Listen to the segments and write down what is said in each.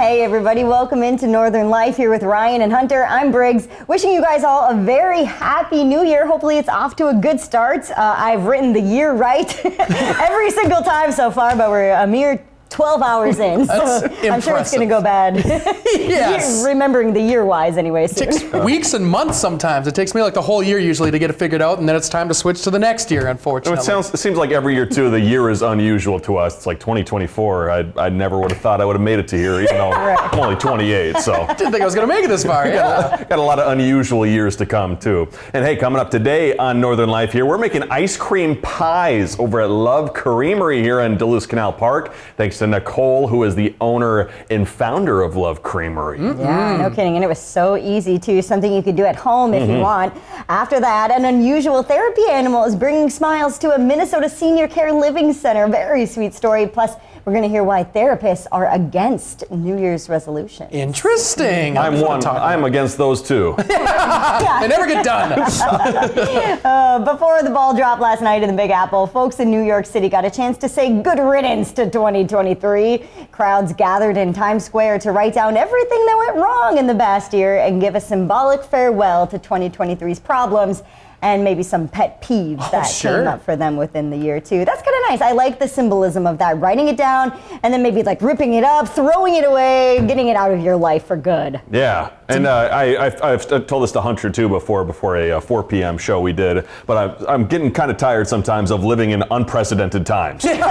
Hey everybody, welcome into Northern Life here with Ryan and Hunter. I'm Briggs, wishing you guys all a very happy new year. Hopefully it's off to a good start. I've written the year right every single time so far, but we're a mere 12 hours in, so I'm sure it's going to go bad. Yes. Remembering the year-wise anyway. It takes weeks and months sometimes. It takes me like the whole year usually to get it figured out, and then it's time to switch to the next year, unfortunately. It seems like every year, too, the year is unusual to us. It's like 2024. I never would have thought I would have made it to here, even though I'm only 28, so. I didn't think I was going to make it this far, yeah. Got a lot of unusual years to come, too. And hey, coming up today on Northern Life here, we're making ice cream pies over at Love Creamery here in Duluth Canal Park. Thanks to Nicole, who is the owner and founder of Love Creamery. Yeah, no kidding. And it was so easy, too. Something you could do at home if you want. After that, an unusual therapy animal is bringing smiles to a Minnesota senior care living center. Very sweet story. Plus, we're going to hear why therapists are against New Year's resolutions. Interesting. I'm against those, too. They never get done. Before the ball dropped last night in the Big Apple, folks in New York City got a chance to say good riddance to 2023. Crowds gathered in Times Square to write down everything that went wrong in the past year and give a symbolic farewell to 2023's problems and maybe some pet peeves that came up for them within the year, too. That's kind of nice. I like the symbolism of that, writing it down and then maybe like ripping it up, throwing it away, getting it out of your life for good. Yeah. And I've told this to Hunter, too, before a 4 p.m. show we did, but I'm getting kind of tired sometimes of living in unprecedented times. You know?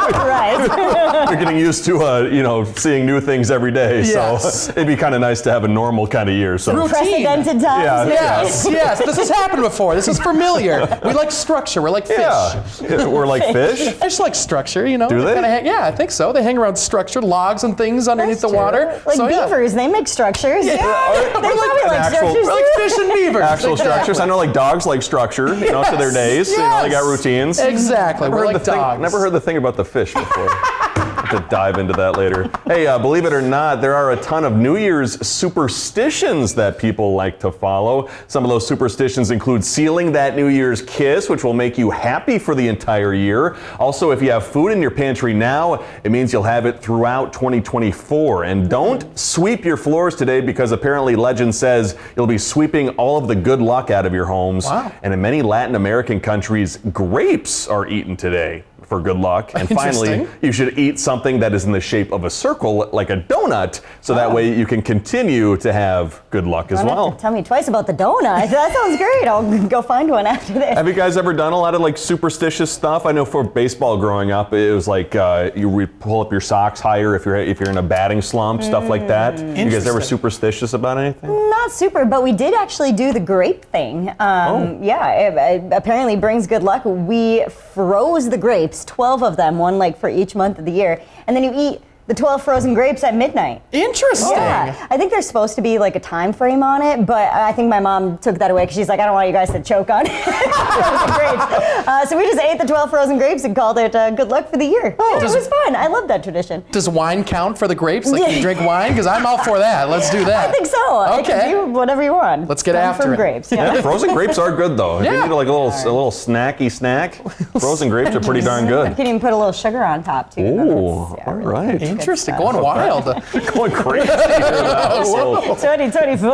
Right. You're getting used to, seeing new things every day. Yes. So it'd be kind of nice to have a normal kind of year. So Unprecedented times. Yeah. Yes. This has happened before. This is familiar. We like structure. We're like fish. Yeah. We're like fish? Fish like structure, Do they? Yeah, I think so. They hang around structured logs and things underneath the water. Like beavers, they make structures. Yeah. They probably like structures. We're like fish and beavers. Actual structures. I know like dogs like structure, to their days. Yes. They got routines. Exactly. We're like dogs. Never heard the thing about the fish before. To dive into that later. Hey, believe it or not, there are a ton of New Year's superstitions that people like to follow. Some of those superstitions include sealing that New Year's kiss, which will make you happy for the entire year. Also, if you have food in your pantry now, it means you'll have it throughout 2024. And don't sweep your floors today because apparently legend says you'll be sweeping all of the good luck out of your homes. Wow. And in many Latin American countries, grapes are eaten today for good luck. And finally, you should eat something that is in the shape of a circle, like a donut, so that way you can continue to have good luck as well. Tell me twice about the donut. That sounds great. I'll go find one after this. Have you guys ever done a lot of like superstitious stuff? I know for baseball growing up, it was like you would pull up your socks higher if you're in a batting slump, stuff like that. You guys ever superstitious about anything? Not super, but we did actually do the grape thing. Yeah, it apparently brings good luck. We froze the grapes, 12 of them, one like for each month of the year, and then you eat the 12 frozen grapes at midnight. Interesting. Yeah, I think there's supposed to be like a time frame on it, but I think my mom took that away because she's like, I don't want you guys to choke on frozen grapes. So we just ate the 12 frozen grapes and called it good luck for the year. It was fun. I love that tradition. Does wine count for the grapes? Like you drink wine? Because I'm all for that. Let's do that. I think so. Okay. I can do whatever you want. Let's get after from it. grapes. Yeah, frozen grapes are good though. If you need like a little snacky snack, frozen grapes are pretty darn You good. can even put a little sugar on top too. Ooh, all right. Interesting. Going wild. Going crazy here. 2024.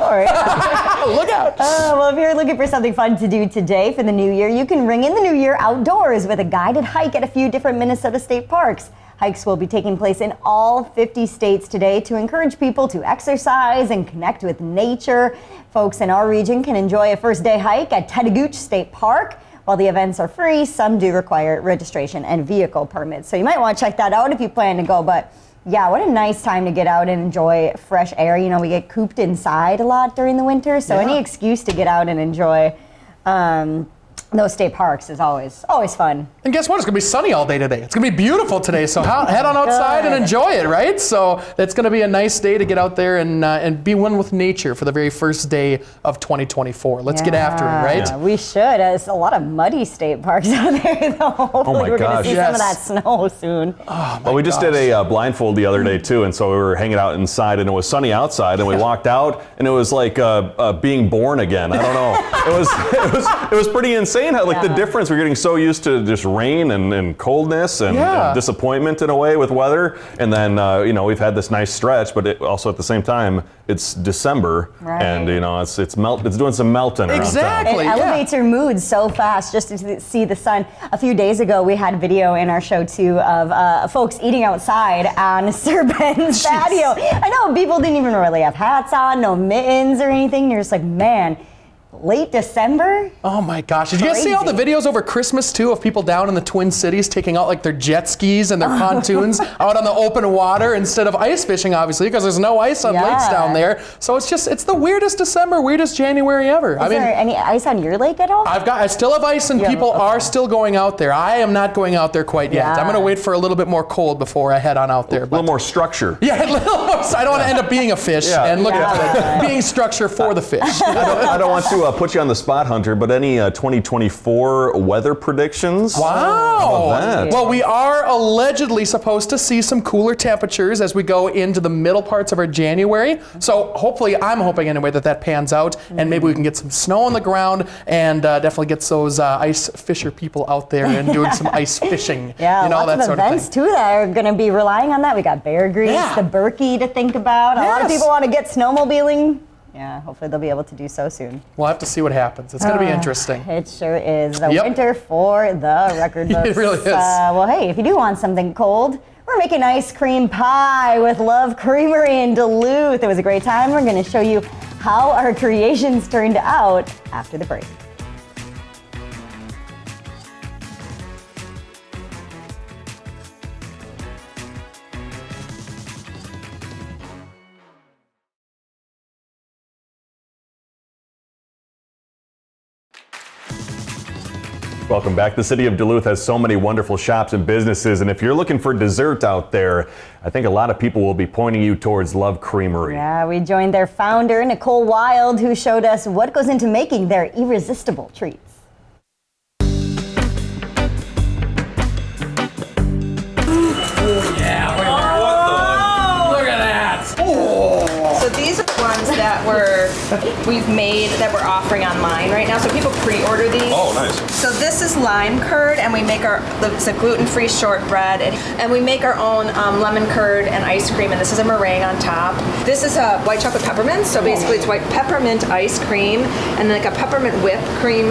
Look out. Well, if you're looking for something fun to do today for the new year, you can ring in the new year outdoors with a guided hike at a few different Minnesota state parks. Hikes will be taking place in all 50 states today to encourage people to exercise and connect with nature. Folks in our region can enjoy a first day hike at Tedagooch State Park. While the events are free, some do require registration and vehicle permits. So you might want to check that out if you plan to go. But yeah, what a nice time to get out and enjoy fresh air. We get cooped inside a lot during the winter, so any excuse to get out and enjoy those state parks is always fun. And guess what? It's going to be sunny all day today. It's going to be beautiful today, so head on outside and enjoy it, right? So it's going to be a nice day to get out there and be one with nature for the very first day of 2024. Let's get after it, right? Yeah, we should. There's a lot of muddy state parks out there, though. Hopefully we're going to see some of that snow soon. Well, we just did a blindfold the other day, too, and so we were hanging out inside, and it was sunny outside, and we walked out, and it was like being born again. I don't know. It was pretty insane. insane how the difference. We're getting so used to just rain and coldness and disappointment in a way with weather, and then we've had this nice stretch, but also at the same time it's December, and it's doing some melting around town. It elevates your mood so fast just to see the sun. A few days ago, we had video in our show too of folks eating outside on Sir Ben's patio. I know people didn't even really have hats on, no mittens or anything. You're just like, man. Late December? Oh my gosh. Did you guys see all the videos over Christmas too of people down in the Twin Cities taking out their jet skis and their pontoons out on the open water instead of ice fishing, obviously, because there's no ice on lakes down there. So it's the weirdest December, weirdest January ever. Is there any ice on your lake at all? I still have ice and people are still going out there. I am not going out there quite yet. I'm going to wait for a little bit more cold before I head on out there. A little more structure. Yeah, a little more. I don't want to end up being a fish and look at it. Being structure for the fish. I don't want to put you on the spot, Hunter, but any 2024 weather predictions? Wow. How about that? Well, we are allegedly supposed to see some cooler temperatures as we go into the middle parts of our January. So hopefully, I'm hoping anyway that pans out, and maybe we can get some snow on the ground and definitely get those ice fisher people out there and doing some ice fishing. Lots that of sort events of thing. too that are going to be relying on that. We got Bear Grease, the Berkey to think about. A lot of people want to get snowmobiling. Yeah, hopefully they'll be able to do so soon. We'll have to see what happens. It's going to be interesting. It sure is. The winter for the record books. It really is. Well, hey, if you do want something cold, we're making ice cream pie with Love Creamery in Duluth. It was a great time. We're going to show you how our creations turned out after the break. Welcome back. The city of Duluth has so many wonderful shops and businesses, and if you're looking for dessert out there, I think a lot of people will be pointing you towards Love Creamery. Yeah, we joined their founder, Nicole Wild, who showed us what goes into making their irresistible treats. So these are the ones that we've made that we're offering online right now. So people pre-order these. Oh, nice. So this is lime curd, and we make it's a gluten-free shortbread, and we make our own lemon curd and ice cream, and this is a meringue on top. This is a white chocolate peppermint, so basically it's white peppermint ice cream, and then like a peppermint whipped cream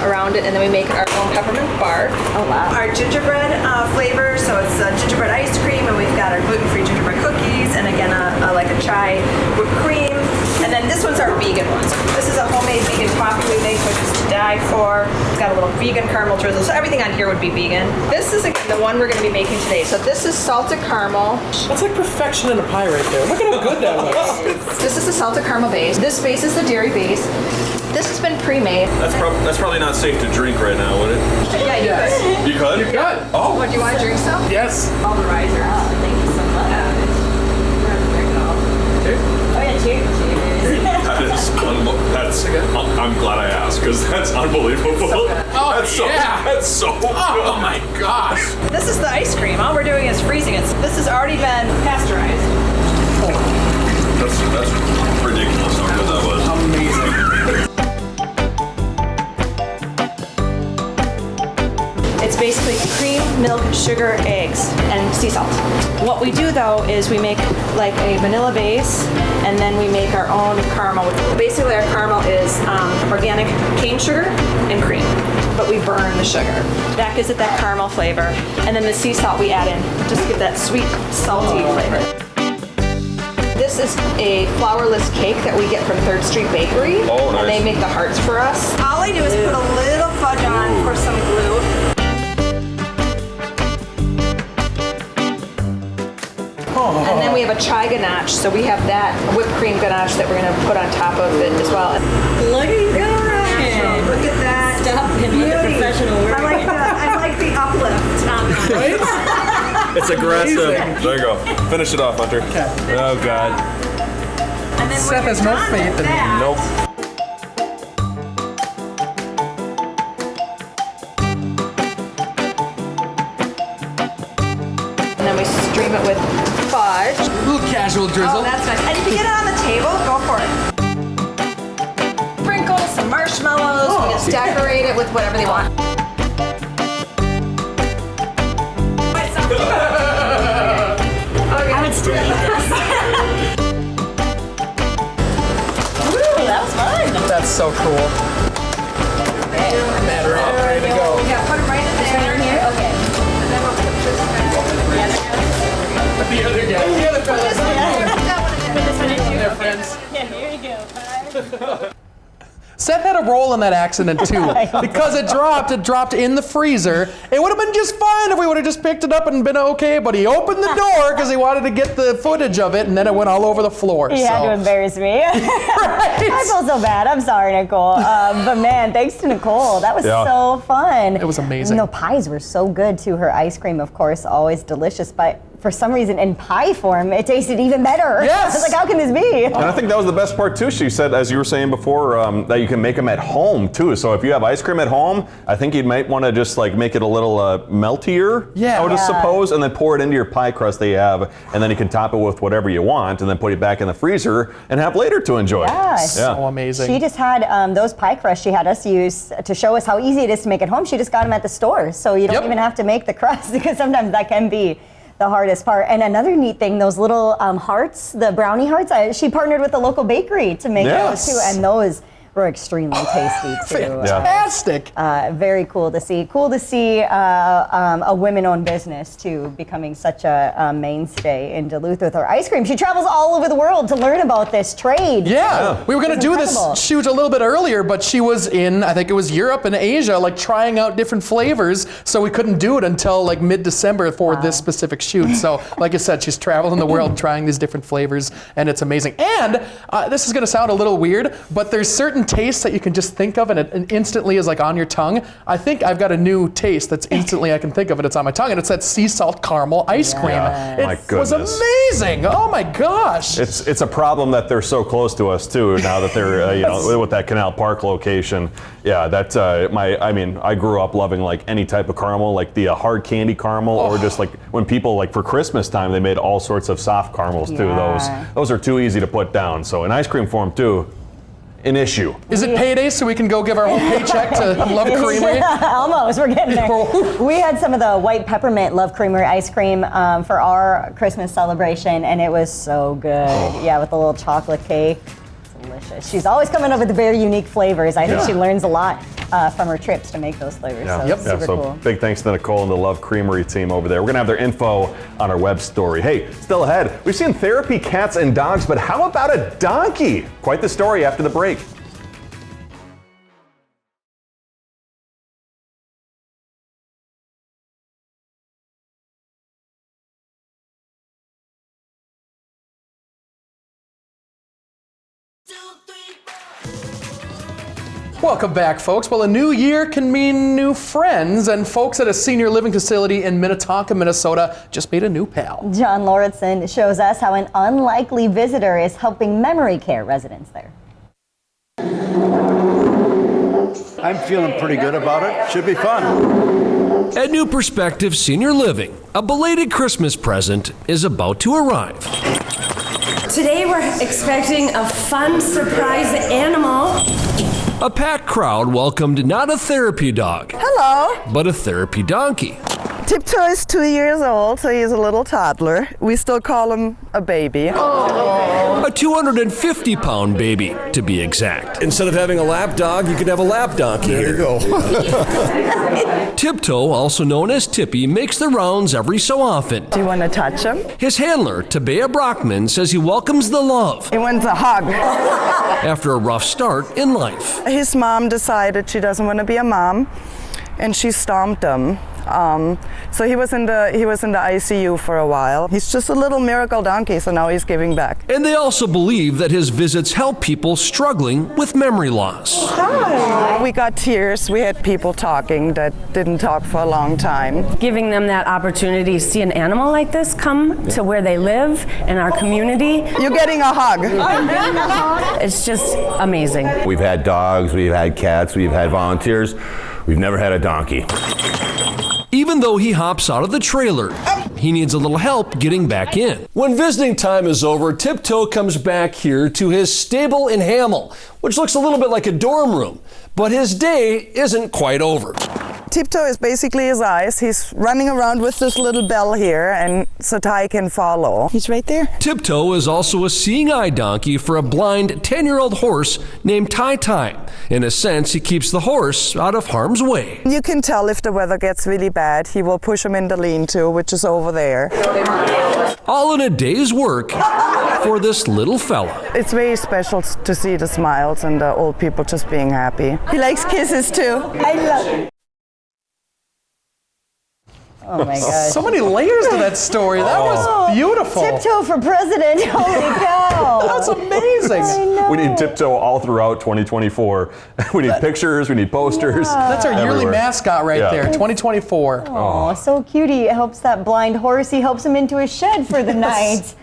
around it, and then we make our own peppermint bark. Oh, wow. Our gingerbread flavor, so it's gingerbread ice cream, and we've got our gluten-free gingerbread cookies, and again, like a chai whipped cream. And then this one's our vegan one. So this is a homemade vegan coffee we make, which is to die for. It's got a little vegan caramel drizzle, so everything on here would be vegan. This is again the one we're going to be making today. So this is salted caramel. That's like perfection in a pie right there. Look at how good that looks. This is the salted caramel base. This base is the dairy base. This has been pre-made. That's probably not safe to drink right now, would it? Yeah, you could. You could? You could. Oh, what, do you want to drink some? Yes. All the riser. Oh, thank you so much. Oh yeah, cheers. I'm glad I asked, because that's unbelievable. That's so good. Oh my gosh. This is the ice cream. All we're doing is freezing it. This has already been pasteurized. That's ridiculous how good that was. Amazing. It's basically cream, milk, sugar, eggs, and sea salt. What we do though is we make like a vanilla base, and then we make our own caramel. Basically our caramel is organic cane sugar and cream, but we burn the sugar. That gives it that caramel flavor. And then the sea salt we add in, just to give that sweet, salty flavor. This is a flourless cake that we get from 3rd Street Bakery. Oh, nice. And they make the hearts for us. All I do is put a little fudge on for some glue. And then we have a chai ganache, so we have that whipped cream ganache that we're going to put on top of it as well. Look at you go, Look at that. Stop him with the professional work. I like the uplift. It's aggressive. There you go. Finish it off, Hunter. Okay. Oh, God. And then Seth has no faith in me. Nope. And then we stream it with fudge. A little casual drizzle. Oh, that's nice. And if you get it on the table, go for it. Sprinkle some marshmallows. We just decorate it with with whatever they want. I would still eat this. Woo, that was fun. That's so cool. Man, ready to go. Yeah, put them right in there. Okay. And then we'll put this The other guy. The other fellas. Put this one in too. They're friends. Yeah, here you go. Bye. Seth had a role in that accident too, because it dropped in the freezer. It would have been just fine if we would have just picked it up and been okay, but he opened the door because he wanted to get the footage of it, and then it went all over the floor. He had to embarrass me. Right. I feel so bad. I'm sorry, Nicole. But man, thanks to Nicole. That was so fun. It was amazing. And the pies were so good too. Her ice cream, of course, always delicious, but for some reason in pie form, it tasted even better. Yes. I was like, how can this be? And I think that was the best part too. She said, as you were saying before, that you can make them at home too. So if you have ice cream at home, I think you might want to just like make it a little meltier, I would suppose, and then pour it into your pie crust that you have, and then you can top it with whatever you want, and then put it back in the freezer and have later to enjoy. Yes. So amazing. She just had those pie crusts she had us use to show us how easy it is to make at home. She just got them at the store, so you don't even have to make the crust, because sometimes that can be the hardest part. And another neat thing, those little hearts, the brownie hearts, she partnered with a local bakery to make those too, and those were extremely tasty too. Fantastic. Very cool to see. Cool to see a women-owned business too becoming such a mainstay in Duluth with her ice cream. She travels all over the world to learn about this trade. Yeah, we were going to do incredible. this shoot a little bit earlier, but she was in, I think it was Europe and Asia, like trying out different flavors, so we couldn't do it until like mid-December for this specific shoot. So like I said, she's traveling the world trying these different flavors, and it's amazing. And this is going to sound a little weird, but there's certain tastes that you can just think of and it instantly is like on your tongue. I think I've got a new taste that's instantly I can think of it. It's on my tongue, and it's that sea salt caramel ice cream. It was amazing. Oh my gosh. It's a problem that they're so close to us too. Now that they're you know, with that Canal Park location. Yeah, that's I mean, I grew up loving like any type of caramel, like the hard candy caramel, or just like when people like for Christmas time they made all sorts of soft caramels too. Those are too easy to put down. So in ice cream form too, an issue. Is it payday so we can go give our whole paycheck to Love Creamery? Almost, we're getting there. We had some of the white peppermint Love Creamery ice cream for our Christmas celebration, and it was so good. Yeah, with the little chocolate cake. Delicious. She's always coming up with very unique flavors. I think she learns a lot from her trips to make those flavors. So super cool. Big thanks to Nicole and the Love Creamery team over there. We're gonna have their info on our web story. Hey, still ahead, we've seen therapy cats and dogs, but how about a donkey? Quite the story after the break. Welcome back, folks. Well, a new year can mean new friends, and folks at a senior living facility in Minnetonka, Minnesota just made a new pal. John Lauritsen shows us how an unlikely visitor is helping memory care residents there. I'm feeling pretty good about it. Should be fun. At New Perspective Senior Living, a belated Christmas present is about to arrive. Today we're expecting a fun surprise animal. A packed crowd welcomed not a therapy dog, Hello. but a therapy donkey. Tiptoe is 2 years old, so he's a little toddler. We still call him a baby. A 250-pound baby, to be exact. Instead of having a lap dog, you could have a lap donkey. There you go. Tiptoe, also known as Tippy, makes the rounds every so often. Do you want to touch him? His handler, Tabea Brockman, says he welcomes the love He wants a hug. after a rough start in life. His mom decided she doesn't want to be a mom, and she stomped him. So he was in the ICU for a while. He's just a little miracle donkey, so now he's giving back. And they also believe that his visits help people struggling with memory loss. We got tears. We had people talking that didn't talk for a long time. Giving them that opportunity to see an animal like this come to where they live in our community. You're getting a hug. It's just amazing. We've had dogs, we've had cats, we've had volunteers. We've never had a donkey. even though he hops out of the trailer. He needs a little help getting back in. When visiting time is over, Tiptoe comes back here to his stable in Hamel, which looks a little bit like a dorm room. But his day isn't quite over. Tiptoe is basically his eyes. He's running around with this little bell here, and so Ty can follow. He's right there. Tiptoe is also a seeing eye donkey for a blind 10-year-old horse named Ty Ty. In a sense, he keeps the horse out of harm's way. You can tell if the weather gets really bad. He will push him in the lean-to, which is over there. All in a day's work for this little fella. It's very special to see the smiles and the old people just being happy. He likes kisses too. I love it. Oh my gosh. So many layers to that story. That was beautiful. Tiptoe for president. Holy cow. That's amazing. I know. We need Tiptoe all throughout 2024. We need pictures, we need posters. That's our yearly everywhere. mascot right there, 2024. Oh, so cute. He helps that blind horse. He helps him into his shed for the night.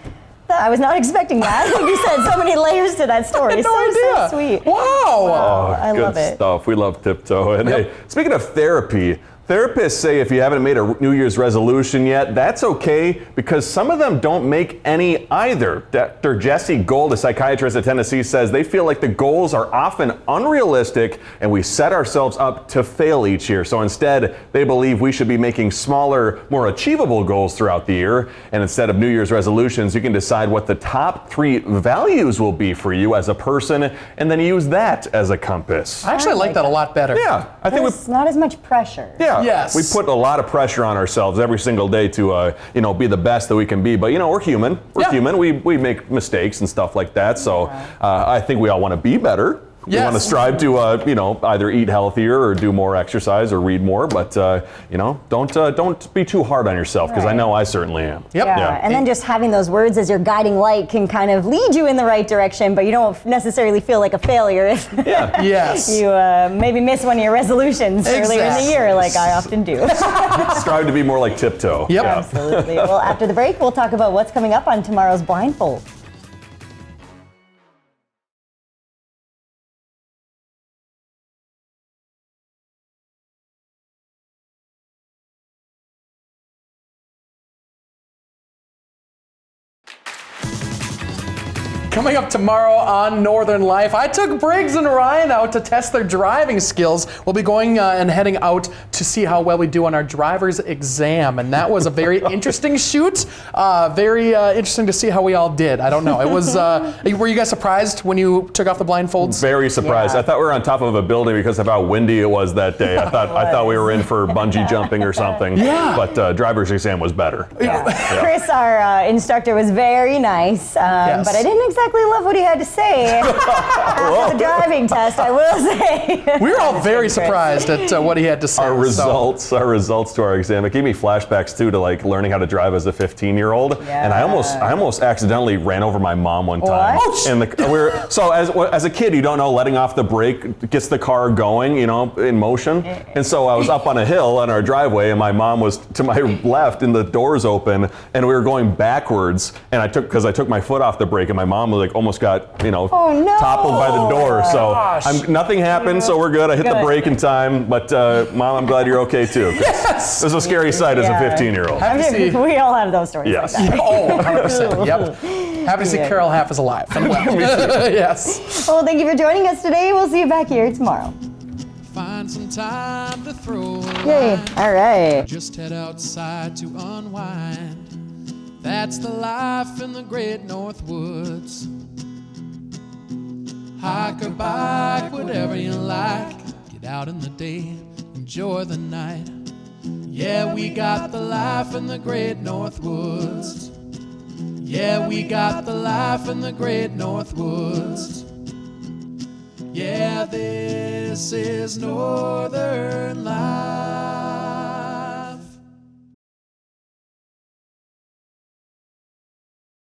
I was not expecting that. Like you said, so many layers to that story. No idea. So sweet. Wow. I love it. Good stuff. We love Tiptoe. And hey, speaking of therapy, therapists say if you haven't made a New Year's resolution yet, that's okay because some of them don't make any either. Dr. Jesse Gold, a psychiatrist at Tennessee, says they feel like the goals are often unrealistic and we set ourselves up to fail each year. So instead, they believe we should be making smaller, more achievable goals throughout the year. And instead of New Year's resolutions, you can decide what the top 3 values will be for you as a person and then use that as a compass. I actually like that a lot better. Yeah, I think It's not as much pressure. Yeah, Yes. we put a lot of pressure on ourselves every single day to, be the best that we can be. But we're human. We're human. We make mistakes and stuff like that. So I think we all want to be better. We want to strive to, either eat healthier or do more exercise or read more. But don't be too hard on yourself because I know I certainly am. Yep. Yeah. And then just having those words as your guiding light can kind of lead you in the right direction, but you don't necessarily feel like a failure if Yes. you maybe miss one of your resolutions earlier in the year, like I often do. Strive to be more like Tiptoe. Yep. Absolutely. Well, after the break, we'll talk about what's coming up on tomorrow's Blindfold. Coming up tomorrow on Northern Life, I took Briggs and Ryan out to test their driving skills. We'll be going and heading out to see how well we do on our driver's exam. And that was a very interesting shoot. Very interesting to see how we all did. I don't know. It was, were you guys surprised when you took off the blindfolds? Very surprised. Yeah. I thought we were on top of a building because of how windy it was that day. I thought we were in for bungee jumping or something. Yeah. But driver's exam was better. Yeah. Chris, our instructor, was very nice, but I didn't exactly love what he had to say after the driving test, I will say. We were all very surprised at what he had to say. Our results to our exam, it gave me flashbacks too to like learning how to drive as a 15-year-old. And I almost accidentally ran over my mom one time. What? So as a kid, you don't know letting off the brake gets the car going, in motion. And so I was up on a hill on our driveway and my mom was to my left and the doors open and we were going backwards and I took my foot off the brake and my mom almost got toppled by the door. So nothing happened, so we're good. I hit the brake in time, but Mom, I'm glad you're okay too. Yes, it was a scary sight as a 15-year-old. We all have those stories like that. Oh, 100%. Yep. Happy to see Carol Half is alive and well. Yes. Well, thank you for joining us today. We'll see you back here tomorrow. Find some time to throw Yay! All right. Just head outside to unwind. That's the life in the great North Woods. Hike or bike, whatever you like. Get out in the day, enjoy the night. Yeah, we got the life in the great North Woods. Yeah, we got the life in the great North Woods. Yeah, this is Northern